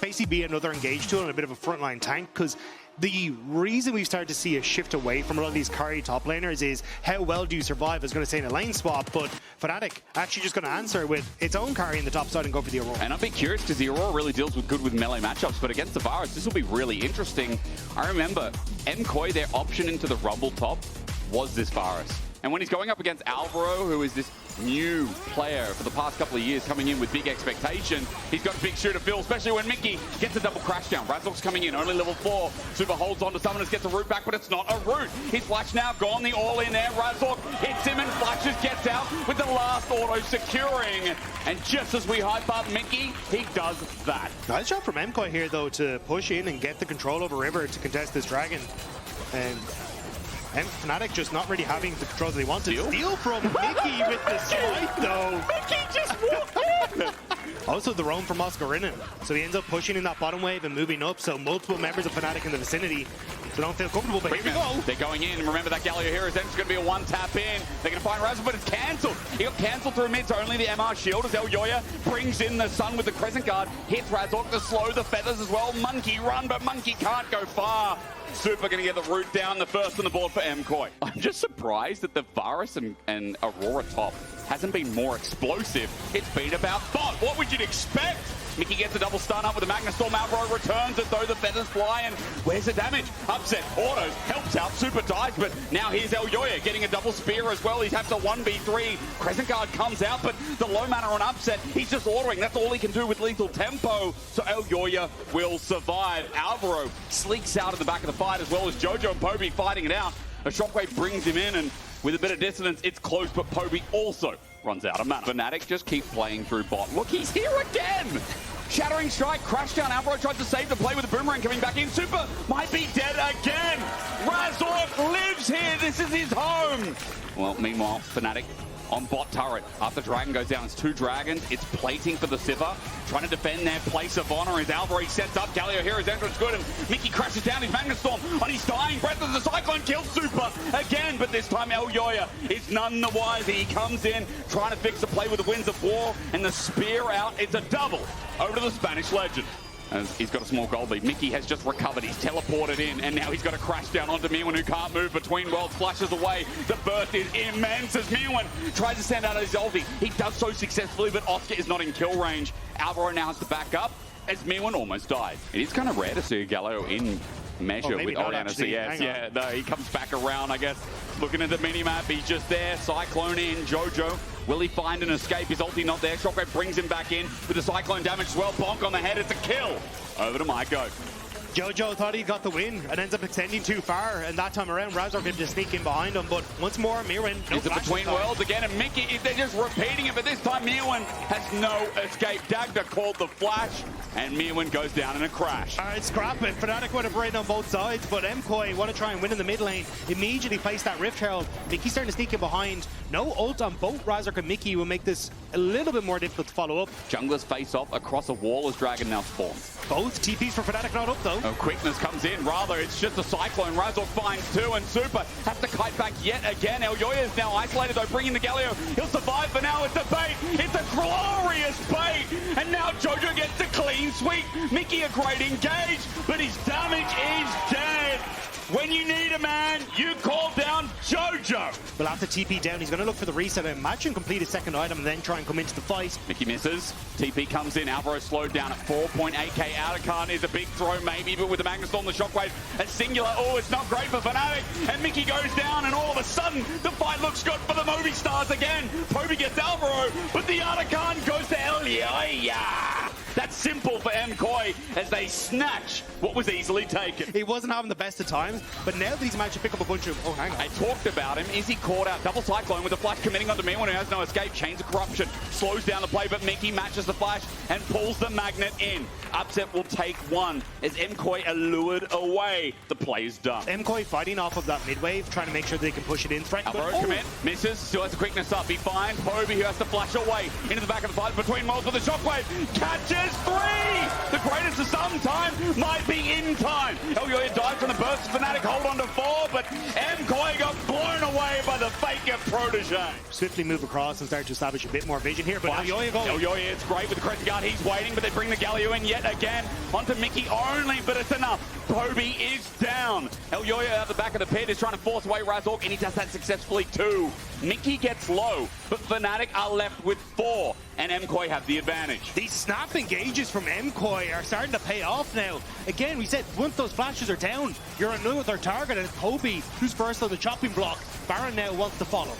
basically be another engage tool and a bit of a frontline tank, because the reason we've started to see a shift away from a lot of these carry top laners is how well do you survive, I was going to say, in a lane swap, but Fnatic actually just going to answer with its own carry in the top side and go for the Aurora. And I'd be curious because the Aurora really deals with good with melee matchups, but against the Varus, this will be really interesting. I remember MKOI, their option into the Rumble top was this Varus. And when he's going up against Alvaro, who is this new player for the past couple of years coming in with big expectation, he's got a big shoe to fill, especially when Mickey gets a double crash down. Razork's coming in, only level 4. Super holds on to Summoners, gets a root back, but it's not a root. His flash now gone, the all in there. Razork hits him and flashes, gets out with the last auto securing. And just as we hype up Mickey, he does that. Nice job from MKOI here, though, to push in and get the control over River to contest this dragon. And Fnatic just not really having the control that they want to steal from Mickey with the smite, though. Mickey just walked in! Also the roam from Oscarinin, so he ends up pushing in that bottom wave and moving up, so multiple members of Fnatic in the vicinity. They don't feel comfortable, but here we go. They're going in. Remember that Galio Heroes then is going to be a one-tap in. They're going to find Razor, but it's cancelled. He got cancelled through mid, so only the MR shield as Elyoya brings in the sun with the Crescent Guard. Hits Razork to slow the feathers as well. Monkey run, but Monkey can't go far. Super going to get the root down, the first on the board for MKOI. I'm just surprised that the Varus and Aurora top hasn't been more explosive. It's been about bot. What would you expect? Mickey gets a double stun up with the Magnastorm. Alvaro returns as though the feathers fly, and where's the damage? Upset autos, helps out, Super dies, but now here's Elyoya getting a double spear as well. He's have to 1v3. Crescent Guard comes out, but the low mana on Upset, he's just ordering. That's all he can do with lethal tempo, so Elyoya will survive. Alvaro sleeks out of the back of the fight, as well as Jojo and Poby fighting it out. A Shockwave brings him in, and with a bit of dissonance, it's close, but Poby also runs out of mana. Fnatic just keep playing through bot. Look, he's here again! Shattering Strike, crash down. Alvaro tried to save the play with the Boomerang coming back in. Super might be dead again! Razork lives here! This is his home! Well, meanwhile, Fnatic on bot turret. After Dragon goes down, it's 2 dragons. It's plating for the Sivir. Trying to defend their place of honor as Alvaro sets up. Galio Hero's entrance good, and Mickey crashes down his Magnastorm on his dying breath as the Cyclone kills Super again, but this time Elyoya is none the wiser. He comes in, trying to fix the play with the Winds of War, and the spear out. It's a double over to the Spanish legend. As he's got a small goal lead. Mickey has just recovered. He's teleported in, and now he's got to crash down onto Mirwin, who can't move between worlds. Flashes away. The burst is immense as Mirwin tries to send out his ulti. He does so successfully, but Oscar is not in kill range. Alvaro now has to back up as Mirwin almost died. It is kind of rare to see a Galio in measure with Oriana CS. Yeah, no, he comes back around, I guess. Looking at the minimap, he's just there. Cyclone in. Jojo, will he find an escape? His ulti not there. Shockwave brings him back in with the Cyclone damage as well. Bonk on the head. It's a kill. Over to Maiko. Jojo thought he got the win and ends up extending too far, and that time around Razork able to sneak in behind him, but once more Mirwin, no flash between worlds again, and Mickey, they're just repeating it, but this time Mirwin has no escape. Dagda called the flash, and Mirwin goes down in a crash. Alright, scrap it. Fnatic would have raided on both sides, but MKOI want to try and win in the mid lane. Immediately place that Rift Herald. Mickey's starting to sneak in behind. No ult on both Razork and Mickey will make this a little bit more difficult to follow up. Junglers face off across a wall as Dragon now spawns. Both TPs for Fnatic not up though. Oh, quickness comes in. Rather, it's just a Cyclone. Razork finds 2, and Super has to kite back yet again. Elyoya is now isolated though, bringing the Galio. He'll survive for now. It's a bait. It's a glorious bait. And now Jojo gets a clean sweep. Mickey a great engage, but his damage is dead. When you need a man, you call down Jojo. Well, after TP down, he's going to look for the reset. I imagine complete his second item and then try and come into the fight. Mickey misses. TP comes in. Alvaro slowed down at 4.8k. Outercard is a big throw maybe, but with the Magnastorm, the Shockwave, a singular. Oh, it's not great for Fnatic. And Mickey goes down, and all of a sudden, the fight looks good for the movie stars again. Poby gets Alvaro, but the Outercard goes to Elyoya. That's simple for MKOI as they snatch what was easily taken. He wasn't having the best of times, but now that he's managed to pick up a bunch of... Oh, hang on. I talked about him. Is he caught out? Double Cyclone with the flash committing onto Mirwin, who has no escape. Chains of Corruption slows down the play, but Mickey matches the flash and pulls the magnet in. Upset will take 1 as MKOI are lured away. The play is done. MKOI fighting off of that mid wave, trying to make sure they can push it in. Alvaro commit, misses, still has the quickness up. He finds Poby, who has to flash away into the back of the fight between worlds with the Shockwave. Catches! There's 3! The greatest of some time might be in time. LEC died from the burst. Fnatic hold on to 4, but MKOI got blown away by the Faker protege. Swiftly move across and start to establish a bit more vision here, but LEC going. LEC, it's great with the Crescent Guard. He's waiting, but they bring the Galio in yet again onto Mickey only, but it's enough. Bobby is down. LEC out the back of the pit is trying to force away Razork, and he does that successfully too. Mickey gets low, but Fnatic are left with 4, and MKOI have the advantage. These snap engages from MKOI are starting to pay off now. Again, we said once those flashes are down, you're another target, and it's Kobe who's first on the chopping block. Baron now wants to follow.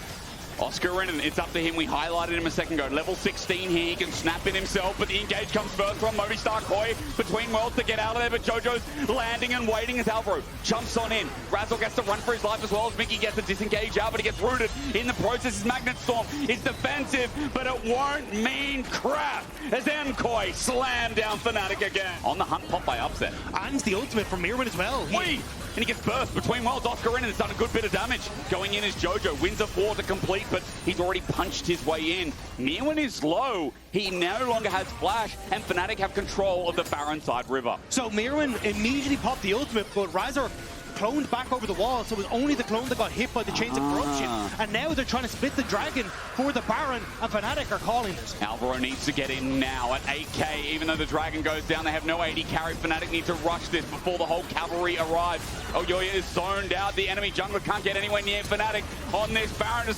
Oscar Renan, it's up to him. We highlighted him a second ago. Level 16 here, he can snap it himself, but the engage comes first from Movistar Koi between worlds to get out of there, but Jojo's landing and waiting as Alvaro jumps on in. Razork has to run for his life as well as Mickey gets to disengage out, but he gets rooted in the process. His Magnet Storm is defensive, but it won't mean crap as MKOI slam down Fnatic again. On the hunt, pop by upset. And the ultimate from Mirwin as well. And he gets burst between worlds. Oscar Renan has done a good bit of damage. Going in is Jojo, wins a 4 to complete, but he's already punched his way in. Mirwin is low. He no longer has flash, and Fnatic have control of the Baron side river. So Mirwin immediately popped the ultimate, but Razork cloned back over the wall, so it was only the clone that got hit by the chains of corruption. And now they're trying to split the dragon for the Baron, and Fnatic are calling this. Alvaro needs to get in now at 8k. Even though the dragon goes down, they have no AD carry. Fnatic need to rush this before the whole cavalry arrives. LEC is zoned out. The enemy jungler can't get anywhere near Fnatic on this. Baron is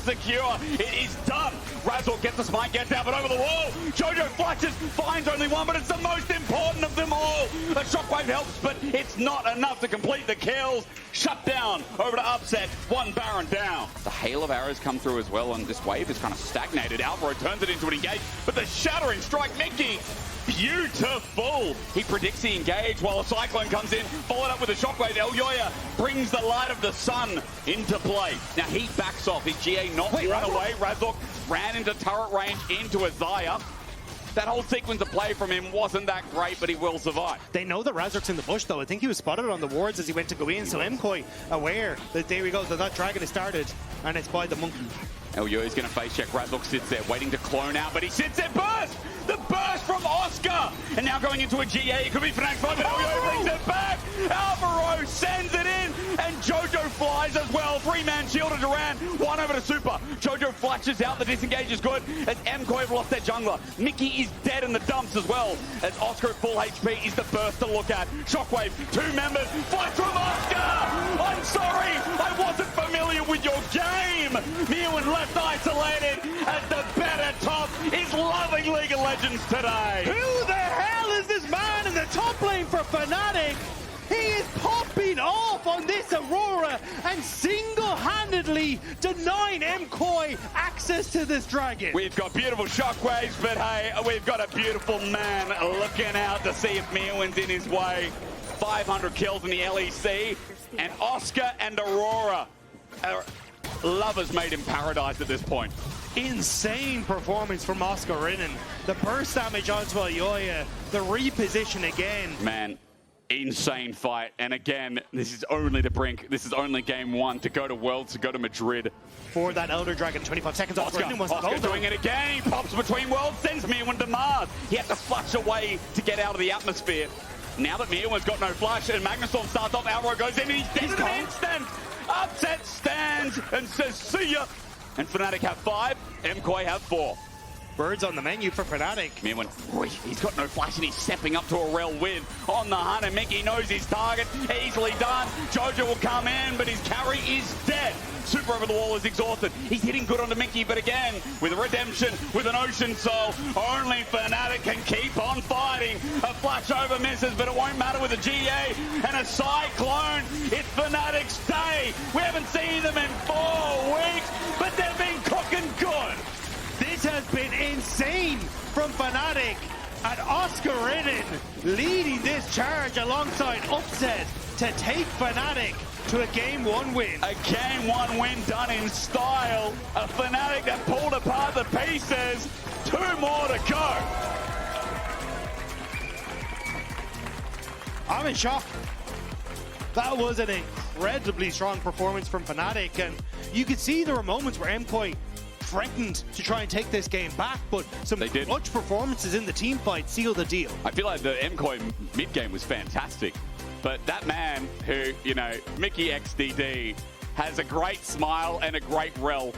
secure. It is done. Razork gets the smite, gets out, but over the wall. Jojo flashes, finds only one, but it's the most important of them all. A shockwave helps, but it's not enough to complete the kills. Shut down over to upset. 1 Baron down. The hail of arrows come through as well, and this wave is kind of stagnated. Alvaro turns it into an engage, but the shattering strike, Mickey. Beautiful. He predicts the engage while a cyclone comes in, followed up with a shockwave. LEC brings the light of the sun into play. Now he backs off. His GA not run away. Razork ran into turret range into a Xayah. That whole sequence of play from him wasn't that great, but he will survive. They know that Razork's in the bush, though. I think he was spotted on the wards as he went to go in, so MKOI aware that there we go, that dragon is started, and it's by the monkey. LEC is going to face check. Razork sits there waiting to clone out, but he sits there. Burst! The burst from Oscar! And now going into a GA. It could be Fnatic 5, but LEC brings it back. Alvaro sends it in, and Jojo flies as well. 3-man shield to Duran, 1 over to Super. Jojo flashes out. The disengage is good as MKOI have lost their jungler. Mickey is dead in the dumps as well as Oscar at full HP is the burst to look at. Shockwave, 2 members, flash from Oscar! I'm sorry, I wasn't familiar with your game. Mirwin left isolated as the better top is loving League of Legends today. Who the hell is this man in the top lane for Fnatic? He is popping off on this Aurora and single-handedly denying MKOI access to this dragon. We've got beautiful shockwaves, but hey, we've got a beautiful man looking out to see if Mirwin's in his way. 500 kills in the LEC, and Oscar and Aurora are lovers made in paradise at this point. Insane performance from Oscar Renan. The burst damage onto LEC, the reposition again. Man, insane fight. And again, this is only the brink. This is only game 1 to go to Worlds, to go to Madrid. For that Elder Dragon, 25 seconds. Oscar doing it again. He pops between worlds, sends Mirwin to Mars. He has to flush away to get out of the atmosphere. Now that Mirwin's got no flash and Magnustorm starts off, Alvaro goes in and he's dead in an instant. Upset stands and says, see ya. And Fnatic have 5, MKOI have 4. Birds on the menu for Fnatic. Mirwin, he's got no flash and he's stepping up to a rel with on the hunt, and Mickey knows his target. Easily done. Jojo will come in, but his carry is dead. Super over the wall is exhausted. He's hitting good onto Mickey, but again, with a redemption, with an Ocean Soul, only Fnatic can keep on fighting. A flash over misses, but it won't matter with a GA and a Cyclone. It's Fnatic's day. We haven't seen them in 4 weeks, but they've been cooking good. This has been insane from Fnatic, and Oscar Renan leading this charge alongside Upset to take Fnatic to a Game 1 win. A Game 1 win done in style. A Fnatic that pulled apart the pieces. 2 more to go. I'm in shock. That was an incredibly strong performance from Fnatic, and you could see there were moments where MKOI threatened to try and take this game back, but some clutch performances in the team fight seal the deal. I feel like the MKOI mid game was fantastic, but that man who, you know, Mickey XDD, has a great smile and a great rel.